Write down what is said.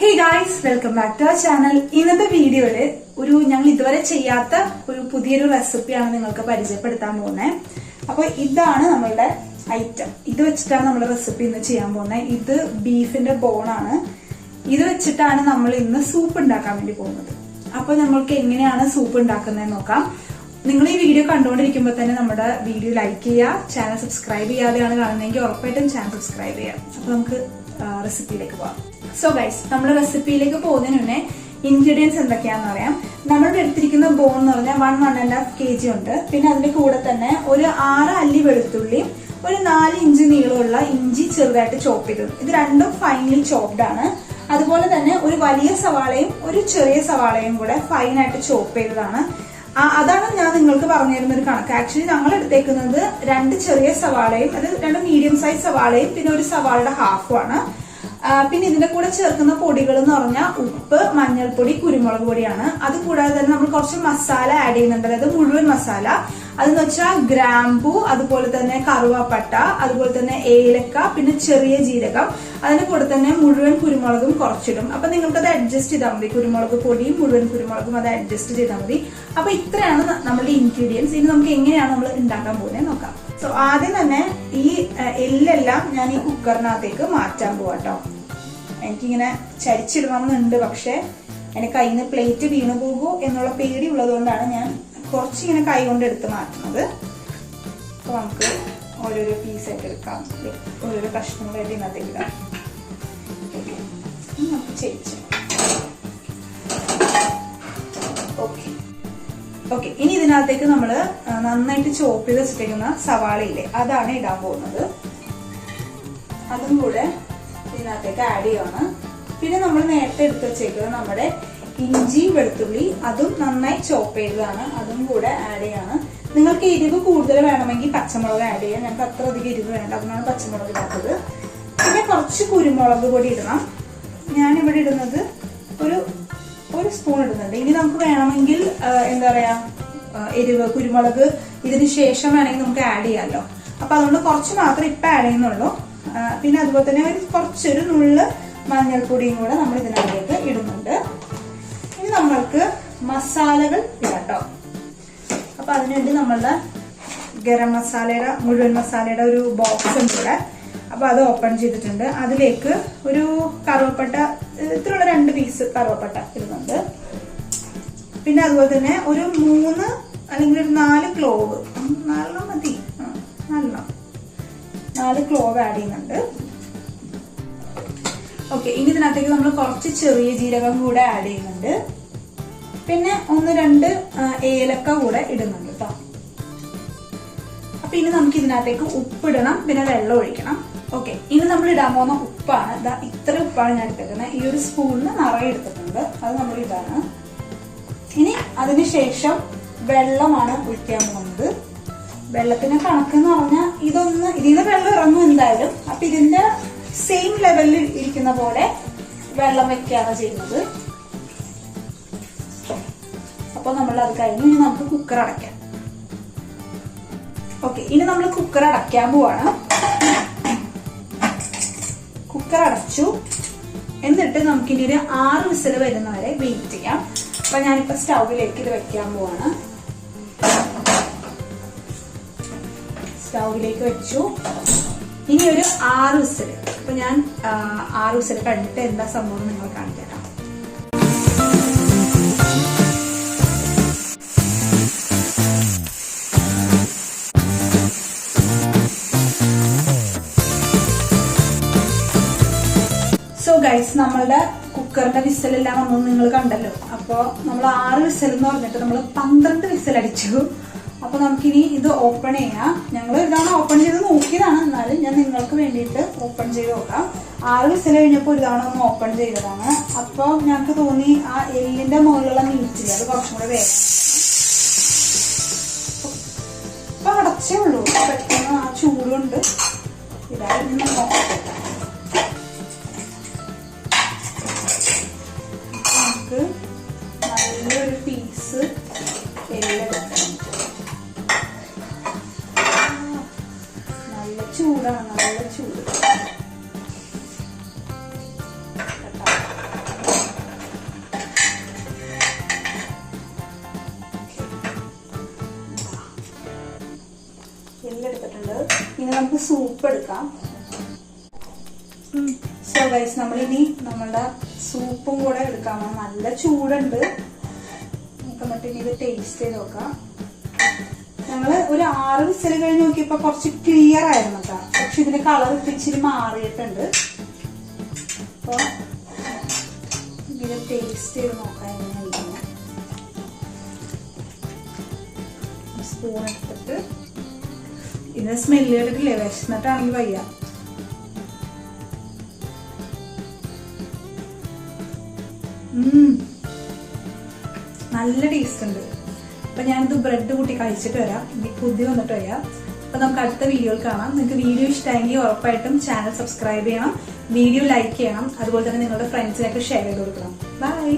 Hey guys, welcome back to our channel. ഇന്നത്തെ വീഡിയോയില് ഞങ്ങൾ ഇതുവരെ ചെയ്യാത്ത ഒരു പുതിയൊരു റെസിപ്പിയാണ് നിങ്ങൾക്ക് പരിചയപ്പെടുത്താൻ പോകുന്നത്. അപ്പോൾ ഇതാണ് നമ്മളുടെ ഐറ്റം. ഇത് വെച്ചിട്ടാണ് നമ്മൾ റെസിപ്പി ഇന്ന് ചെയ്യാൻ പോകുന്നത്. ഇത് ബീഫിന്റെ ബോണാണ്. ഇത് വെച്ചിട്ടാണ് നമ്മൾ ഇന്ന് സൂപ്പ് ഉണ്ടാക്കാൻ വേണ്ടി പോകുന്നത്. അപ്പോൾ നമ്മൾക്ക് എങ്ങനെയാണ് സൂപ്പ് ഉണ്ടാക്കുന്നത് നോക്കാം. നിങ്ങൾ ഈ വീഡിയോ കണ്ടുകൊണ്ടിരിക്കുമ്പോൾ തന്നെ നമ്മുടെ വീഡിയോ ലൈക്ക് ചെയ്യുക, ചാനൽ സബ്സ്ക്രൈബ് ചെയ്യാതെയാണ് കാണുന്നതെങ്കിൽ ഉറപ്പായിട്ടും ചാനൽ സബ്സ്ക്രൈബ് ചെയ്യാം. അപ്പൊ നമുക്ക് റെസിപ്പിയിലേക്ക് പോവാം. സോ ഗൈസ്, നമ്മൾ റെസിപ്പിയിലേക്ക് പോകുന്നതിന് മുന്നേ ഇൻഗ്രീഡിയൻസ് എന്തൊക്കെയാണെന്ന് പറയാം. നമ്മൾ എടുത്തിരിക്കുന്ന ബോൺ എന്ന് പറഞ്ഞാൽ 1.5 kg ഉണ്ട്. പിന്നെ അതിന്റെ കൂടെ തന്നെ ഒരു 6 അല്ലി വെളുത്തുള്ളിയും ഒരു 4 ഇഞ്ച് നീളമുള്ള ഇഞ്ചി ചെറുതായിട്ട് ചോപ്പ് ചെയ്തത്. ഇത് രണ്ടും ഫൈനലി ചോപ്ഡ് ആണ്. അതുപോലെ തന്നെ ഒരു വലിയ സവാളയും ഒരു ചെറിയ സവാളയും കൂടെ ഫൈനായിട്ട് ചോപ്പ് ചെയ്തതാണ്. അതാണ് ഞാൻ നിങ്ങൾക്ക് പറഞ്ഞു തരുന്ന ഒരു കണക്ക്. ആക്ച്വലി ഞങ്ങൾ എടുത്തേക്കുന്നത് 2 ചെറിയ സവാളയും, അത് 2 മീഡിയം സൈസ് സവാളയും പിന്നെ ഒരു സവാളയുടെ ഹാഫുമാണ്. പിന്നെ ഇതിന്റെ കൂടെ ചേർക്കുന്ന പൊടികൾ എന്ന് പറഞ്ഞാൽ ഉപ്പ്, മഞ്ഞൾപ്പൊടി, കുരുമുളക് പൊടിയാണ്. അത് കൂടാതെ തന്നെ നമ്മൾ കുറച്ച് മസാല ആഡ് ചെയ്യുന്നുണ്ട്. അതായത് മുഴുവൻ മസാല, അതെന്ന് വെച്ചാൽ ഗ്രാമ്പു, അതുപോലെ തന്നെ കറുവാപ്പട്ട, അതുപോലെ തന്നെ ഏലക്ക, പിന്നെ ചെറിയ ജീരകം. അതിന്റെ കൂടെ തന്നെ മുഴുവൻ കുരുമുളകും കുറച്ചിടും. അപ്പൊ നിങ്ങൾക്കത് അഡ്ജസ്റ്റ് ചെയ്താൽ മതി. കുരുമുളക് പൊടിയും മുഴുവൻ കുരുമുളകും അത് അഡ്ജസ്റ്റ് ചെയ്താൽ മതി. അപ്പൊ ഇത്രയാണ് നമ്മുടെ ഇൻഗ്രീഡിയൻസ്. ഇനി നമുക്ക് എങ്ങനെയാണ് നമ്മൾ ഉണ്ടാക്കാൻ പോകുന്നത് നോക്കാം. സോ ആദ്യം തന്നെ ഈ എല്ലെല്ലാം ഞാൻ ഈ കുക്കറിനകത്തേക്ക് മാറ്റാൻ പോവാട്ടോ. എനിക്കിങ്ങനെ ചരിച്ചിടണമെന്നുണ്ട്, പക്ഷെ എന്റെ കയ്യിൽ നിന്ന് പ്ലേറ്റ് വീണു പോകുമോ എന്നുള്ള പേടി ഉള്ളത് കൊണ്ടാണ് ഞാൻ കുറച്ചിങ്ങനെ കൈ കൊണ്ട് എടുത്ത് മാറ്റുന്നത്. അപ്പൊ നമുക്ക് ഓരോരോ പീസായിട്ട് എടുക്കാം, ഓരോരോ കഷ്ണങ്ങളായിട്ട് ഇതിനകത്തേക്ക് ഇടാം. നമുക്ക് ചരിച്ച് ഓക്കെ. ഇനി ഇതിനകത്തേക്ക് നമ്മള് നന്നായിട്ട് ചോപ്പ് ചെയ്ത് വെച്ചിരിക്കുന്ന സവാളയില്ലേ, അതാണ് ഇടാൻ പോകുന്നത്. അതും കൂടെ ഇതിനകത്തേക്ക് ആഡ് ചെയ്യാണ്. പിന്നെ നമ്മൾ നേരത്തെ എടുത്ത് വെച്ചേക്കുന്നത് നമ്മുടെ ഇഞ്ചി വെളുത്തുള്ളി, അതും നന്നായി ചോപ്പ് ചെയ്തതാണ്. അതും കൂടെ ആഡ് ചെയ്യാണ്. നിങ്ങൾക്ക് എരിവ് കൂടുതൽ വേണമെങ്കിൽ പച്ചമുളക് ആഡ് ചെയ്യാം. ഞങ്ങൾക്ക് അത്ര അധികം എരിവ് വേണ്ട, അതിനാണ് പച്ചമുളക് ഇടാത്തത്. പിന്നെ കുറച്ച് കുരുമുളക് പൊടി ഇടണം. ഞാനിവിടെ ഇടുന്നത് ഒരു സ്പൂൺ ഇടുന്നുണ്ട്. ഇനി നമുക്ക് വേണമെങ്കിൽ എന്താ പറയാ, എരിവ് കുരുമുളക് ഇതിന് ശേഷം വേണമെങ്കിൽ നമുക്ക് ആഡ് ചെയ്യാമല്ലോ. അപ്പൊ അതുകൊണ്ട് കുറച്ച് മാത്രം ഇപ്പൊ ആഡ് ചെയ്യുന്നുള്ളൂ. പിന്നെ അതുപോലെ തന്നെ കുറച്ചൊരു നുള്ള് മഞ്ഞൾപ്പൊടിയും കൂടെ നമ്മൾ ഇതിനകത്തേക്ക് ഇടുന്നുണ്ട്. ഇനി നമ്മൾക്ക് മസാലകൾ ഇടാട്ടോ. അപ്പൊ അതിനുവേണ്ടി നമ്മളുടെ ഗരം മസാലയുടെ മുഴുവൻ മസാലയുടെ ഒരു ബോക്സ് ഉണ്ട് ഇവിടെ. അപ്പൊ അത് ഓപ്പൺ ചെയ്തിട്ടുണ്ട്. അതിലേക്ക് ഒരു കറുവപ്പട്ട, ഇത്രയുള്ള 2 പീസ് കറുവപ്പട്ട ഇടുന്നുണ്ട്. പിന്നെ അതുപോലെ തന്നെ ഒരു 3 അല്ലെങ്കിൽ ഒരു 4 ക്ലോവ്, 4 മതി, 4 ക്ലോവ് ആഡ് ചെയ്യുന്നുണ്ട്. ഓക്കെ. ഇനി ഇതിനകത്തേക്ക് നമ്മൾ കുറച്ച് ചെറിയ ജീരകം കൂടെ ആഡ് ചെയ്യുന്നുണ്ട്. പിന്നെ 1-2 ഏലക്ക കൂടെ ഇടുന്നുണ്ട് കേട്ടോ. അപ്പൊ ഇനി നമുക്ക് ഇതിനകത്തേക്ക് ഉപ്പിടണം, പിന്നെ വെള്ളം ഒഴിക്കണം. ഓക്കെ. ഇനി നമ്മൾ ഇടാൻ പോകുന്ന ഉപ്പാണ്. ഇത്ര ഉപ്പാണ് ഞാൻ എടുത്തേക്കുന്നത്. ഈ ഒരു സ്പൂണിന് നിറയെ എടുത്തിട്ടുണ്ട്. അത് നമ്മൾ ഇതാണ്. ഇനി അതിനുശേഷം വെള്ളമാണ് ഒഴിക്കാൻ പോകുന്നത്. വെള്ളത്തിന്റെ കണക്കെന്ന് പറഞ്ഞാൽ ഇതിന് വെള്ളം ഇറങ്ങും എന്തായാലും. അപ്പൊ ഇതിന്റെ സെയിം ലെവലിൽ ഇരിക്കുന്ന പോലെ വെള്ളം വെക്കുകയാണ് ചെയ്യുന്നത്. അപ്പൊ നമ്മൾ അത് കഴിഞ്ഞ് ഇനി നമുക്ക് കുക്കർ അടയ്ക്കാം. ഓക്കെ. ഇനി നമ്മൾ കുക്കർ അടയ്ക്കാൻ പോവാണ്. കുക്കർ അടച്ചു. എന്നിട്ട് നമുക്കിനി ഒരു 6 വിസിൽ വരുന്നവരെ വെയിറ്റ് ചെയ്യാം. അപ്പൊ ഞാനിപ്പോ സ്റ്റൗവിലേക്ക് ഇത് വെക്കാൻ പോവാണ്. സ്റ്റൗവിലേക്ക് വെച്ചു. ഇനി ഒരു 6 വിസിൽ. അപ്പൊ ഞാൻ 6 വിസിൽ കഴിഞ്ഞിട്ട് എന്താ സംഭവം നിങ്ങൾ കാണിച്ചു തരാം. സോ ഗൈസ്, നമ്മളുടെ കുക്കറിന്റെ വിസിലെല്ലാം വന്നത് നിങ്ങൾ കണ്ടല്ലോ. അപ്പൊ നമ്മൾ 6 വിസിൽ എന്ന് പറഞ്ഞിട്ട് നമ്മൾ 12 വിസിൽ അടിച്ചു. അപ്പൊ നമുക്കിനി ഇത് ഓപ്പൺ ചെയ്യാം. ഞങ്ങൾ ഇതാണ് ഓപ്പൺ ചെയ്ത് നോക്കിയതാണ്, എന്നാലും ഞാൻ നിങ്ങൾക്ക് വേണ്ടിയിട്ട് ഓപ്പൺ ചെയ്ത് നോക്കാം. 6 വിസിൽ കഴിഞ്ഞപ്പോൾ ഇതാണ് ഒന്ന് ഓപ്പൺ ചെയ്തതാണ്. അപ്പൊ ഞങ്ങൾക്ക് തോന്നി ആ എല്ലിന്റെ മുകളിലുള്ള മീറ്റില്ല, അത് കുറച്ചും കൂടെ വേഗം. അപ്പൊ അടച്ചേ ഉള്ളൂ. പെട്ടെന്ന് ആ ചൂടുണ്ട്. ഇതായിരുന്നു നോക്കാം. നമുക്ക് നല്ലൊരു പീസ് എല്ലെടുക്കണം. നല്ല ചൂടാണ്, നല്ല ചൂട്. സൂപ്പ് എടുക്കാം. സോ ഗൈസ്, നമ്മളിനി നമ്മളുടെ സൂപ്പും കൂടെ എടുക്കാം. നല്ല ചൂടുണ്ട്. നമുക്ക് എന്നിട്ട് ഇനി ഇത് ടേസ്റ്റ് ചെയ്ത് നോക്കാം. ഞങ്ങള് ഒരു 6 വിസിൽ കഴിഞ്ഞ് നോക്കിയപ്പോ കുറച്ച് ക്ലിയർ ആയിരുന്നു കേട്ടോ. പക്ഷെ ഇതിന്റെ കളർ ഇച്ചിരി മാറിയിട്ടുണ്ട്. അപ്പൊ ഇത് ടേസ്റ്റ് ചെയ്ത് നോക്കാം എങ്ങനെയായിരിക്കും. സ്പൂൺ എടുത്തിട്ട് ഇതിന്റെ സ്മെല്ല് കേട്ടിട്ടില്ലേ? വിശന്നിട്ടാണെങ്കിൽ വയ്യ. നല്ല ടേസ്റ്റ് ഉണ്ട്. അപ്പൊ ഞാനിത് ബ്രെഡ് കൂട്ടി കഴിച്ചിട്ട് വരാം. ഇനി പുതിയ വന്നിട്ട് വരാം. അപ്പൊ നമുക്ക് അടുത്ത വീഡിയോയിൽ കാണാം. നിങ്ങൾക്ക് വീഡിയോ ഇഷ്ടമെങ്കിൽ ഉറപ്പായിട്ടും ചാനൽ സബ്സ്ക്രൈബ് ചെയ്യണം, വീഡിയോ ലൈക്ക് ചെയ്യണം, അതുപോലെ തന്നെ നിങ്ങളുടെ ഫ്രണ്ട്സിനൊക്കെ ഷെയർ ചെയ്ത് കൊടുക്കണം. ബൈ.